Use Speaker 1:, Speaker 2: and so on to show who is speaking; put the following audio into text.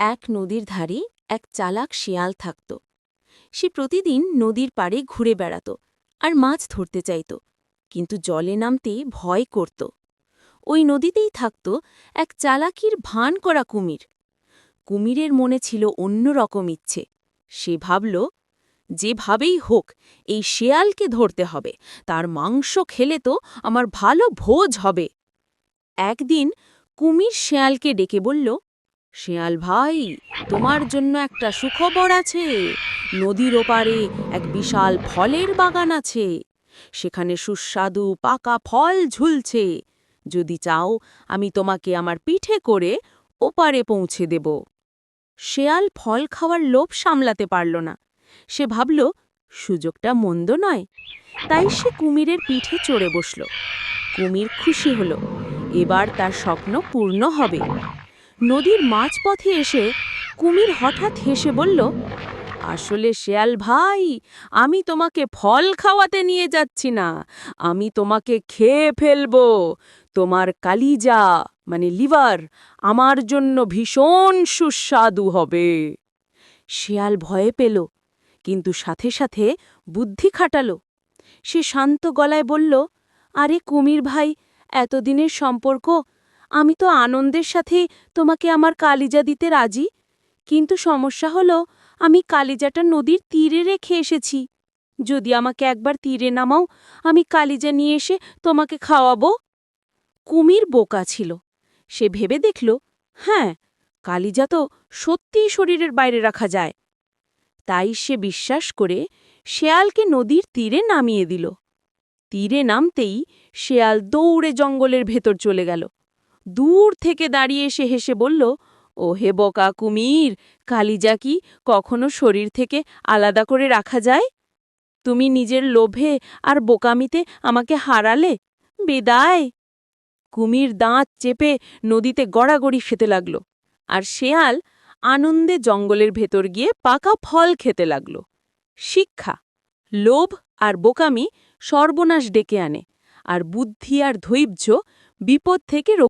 Speaker 1: এক নদীর ধারে এক চালাক শিয়াল থাকত। সে প্রতিদিন নদীর পাড়ে ঘুরে বেড়াত আর মাছ ধরতে চাইত, কিন্তু জলে নামতে ভয় করত। ওই নদীতেই থাকত এক চালাকির ভান করা কুমির। কুমিরের মনে ছিল অন্য রকম ইচ্ছে। সে ভাবল, যেভাবেই হোক এই শেয়ালকে ধরতে হবে, তার মাংস খেলে তো আমার ভালো ভোজ হবে। একদিন কুমির শেয়ালকে ডেকে বলল, শেয়াল ভাই, তোমার জন্য একটা সুখবর আছে। নদীর ওপারে এক বিশাল ফলের বাগান আছে। সেখানে সুস্বাদু পাকা ফল ঝুলছে। যদি চাও আমি তোমাকে আমার পিঠে করে ওপারে পৌঁছে দেব। শেয়াল ফল খাওয়ার লোভ সামলাতে পারল না। সে ভাবল, সুযোগটা মন্দ নয়। তাই সে কুমিরের পিঠে চড়ে বসল। কুমির খুশি হল, এবার তার স্বপ্ন পূর্ণ হবে। নদীর মাঝপথে এসে কুমির হঠাৎ হেসে বলল, আসলে শেয়াল ভাই, আমি তোমাকে ফল খাওয়াতে নিয়ে যাচ্ছি না, আমি তোমাকে খেয়ে ফেলব। তোমার কালিজা মানে লিভার আমার জন্য ভীষণ সুস্বাদু হবে। শেয়াল ভয়ে পেল, কিন্তু সাথে সাথে বুদ্ধি খাটালো। সে শান্ত গলায় বলল, আরে কুমির ভাই, এতদিনের সম্পর্ক, আমি তো আনন্দের সাথে তোমাকে আমার কালিজা দিতে রাজি। কিন্তু সমস্যা হলো, আমি কালিজাটা নদীর তীরে রেখে এসেছি। যদি আমাকে একবার তীরে নামাও, আমি কালিজা নিয়ে এসে তোমাকে খাওয়াবো। কুমির বোকা ছিল। সে ভেবে দেখল, হ্যাঁ, কালিজা তো সত্যিই শরীরের বাইরে রাখা যায়। তাই সে বিশ্বাস করে শেয়ালকে নদীর তীরে নামিয়ে দিল। তীরে নামতেই শেয়াল দৌড়ে জঙ্গলের ভেতর চলে গেল। দূর থেকে দাঁড়িয়ে সে হেসে বলল, ও হে বোকা কুমির, কালিজা কি কখনো শরীর থেকে আলাদা করে রাখা যায়? তুমি নিজের লোভে আর বোকামিতে আমাকে হারালে। বিদায়। কুমির দাঁত চেপে নদীতে গড়াগড়ি খেতে লাগল, আর শেয়াল আনন্দে জঙ্গলের ভেতর গিয়ে পাকা ফল খেতে লাগল। শিক্ষা: লোভ আর বোকামি সর্বনাশ ডেকে আনে, আর বুদ্ধি আর ধৈর্য বিপদ থেকে